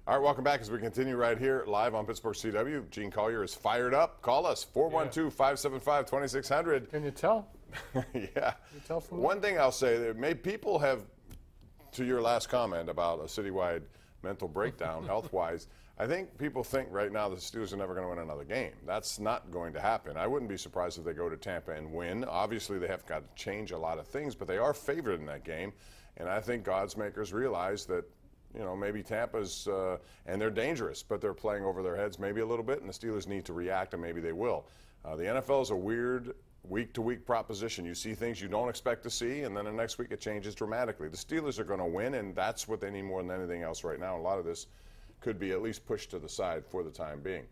All right, welcome back as we continue right here live on Pittsburgh CW. Gene Collier is fired up. Call us, 412-575-2600. Can you tell? Yeah. Can you tell from One thing I'll say, that people have, to your last comment about a citywide mental breakdown health-wise, I think people think right now the Steelers are never going to win another game. That's not going to happen. I wouldn't be surprised if they go to Tampa and win. Obviously, they have got to change a lot of things, but they are favored in that game. And I think God's makers realize that, you know, maybe Tampa's, and they're dangerous, but they're playing over their heads maybe a little bit, and the Steelers need to react, and maybe they will. The NFL is a weird week-to-week proposition. You see things you don't expect to see, and then the next week it changes dramatically. The Steelers are going to win, and that's what they need more than anything else right now. A lot of this could be at least pushed to the side for the time being.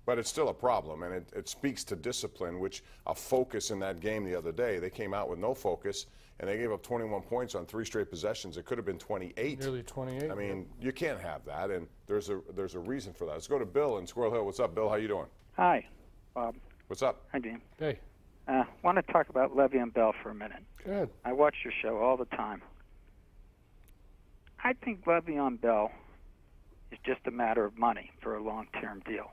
But it's still a problem, and it speaks to discipline, which a focus in that game the other day. They came out with no focus, and they gave up 21 points on 3 straight possessions. It could have been 28. Nearly 28. I mean, you can't have that, and there's a reason for that. Let's go to Bill in Squirrel Hill. What's up, Bill? How you doing? Hi, Bob. What's up? Hi, Dean. Hey. Want to talk about Le'Veon Bell for a minute. Good. I watch your show all the time. I think Le'Veon Bell is just a matter of money for a long-term deal.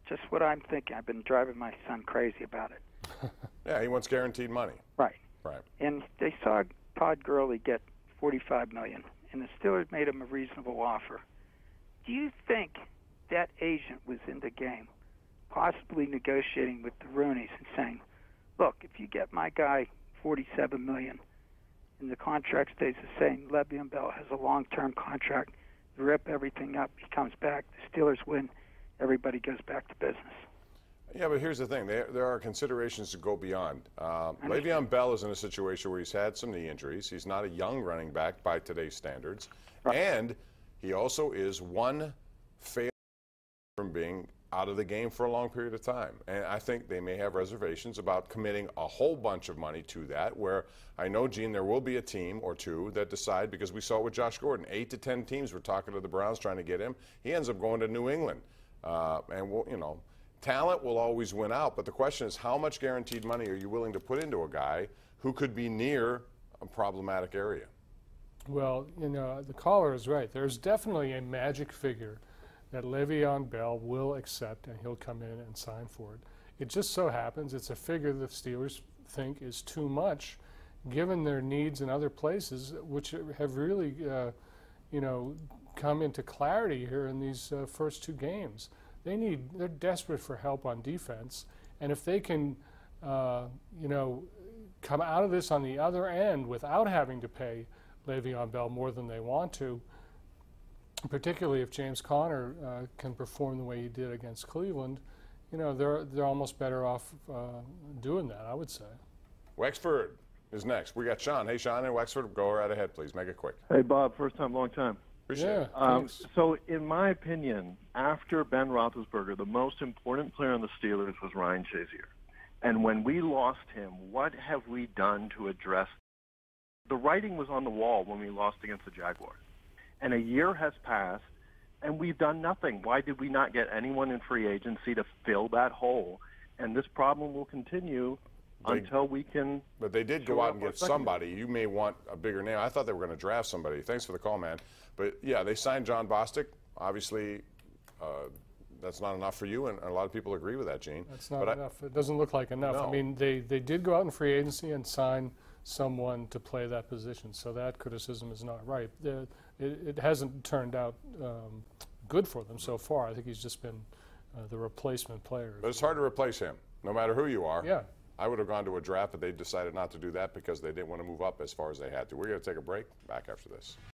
Just what I'm thinking. I've been driving my son crazy about it. Yeah, he wants guaranteed money. Right. Right. And they saw Todd Gurley get $45 million, and the Steelers made him a reasonable offer. Do you think that agent was in the game, possibly negotiating with the Rooneys and saying, look, if you get my guy $47 million and the contract stays the same, Le'Veon Bell has a long-term contract, you rip everything up, he comes back, the Steelers win, everybody goes back to business. Yeah, but here's the thing. There are considerations to go beyond. Le'Veon Bell is in a situation where he's had some knee injuries. He's not a young running back by today's standards. Right. And he also is one failure from being out of the game for a long period of time. And I think they may have reservations about committing a whole bunch of money to that, where I know, Gene, there will be a team or two that decide, because we saw it with Josh Gordon. 8 to 10 teams were talking to the Browns trying to get him. He ends up going to New England. And, we'll, you know, talent will always win out, but the question is, how much guaranteed money are you willing to put into a guy who could be near a problematic area? Well, you know, the caller is right. There's definitely a magic figure that Le'Veon Bell will accept, and he'll come in and sign for it. It just so happens it's a figure the Steelers think is too much, given their needs in other places, which have really, you know, come into clarity here in these first 2 games. They're desperate for help on defense, and if they can, you know, come out of this on the other end without having to pay Le'Veon Bell more than they want to, particularly if James Conner can perform the way he did against Cleveland, you know, they're almost better off doing that, I would say. Wexford is next. We got Sean. Hey, Sean in Wexford, go right ahead, please. Make it quick. Hey, Bob. First time, long time. Appreciate it. So, in my opinion, after Ben Roethlisberger, the most important player on the Steelers was Ryan Shazier. And when we lost him, what have we done to address? The writing was on the wall when we lost against the Jaguars. And a year has passed, and we've done nothing. Why did we not get anyone in free agency to fill that hole? And this problem will continue until we can. But they did go out and get somebody. You may want a bigger name. I thought they were going to draft somebody. Thanks for the call, man. But, yeah, they signed John Bostic. Obviously, that's not enough for you, and a lot of people agree with that, Gene. That's not enough. It doesn't look like enough. No. I mean, they did go out in free agency and sign someone to play that position, so that criticism is not right. It hasn't turned out good for them so far. I think he's just been the replacement player. But it's hard to replace him, no matter who you are. Yeah. I would have gone to a draft, but they decided not to do that because they didn't want to move up as far as they had to. We're going to take a break. Back after this.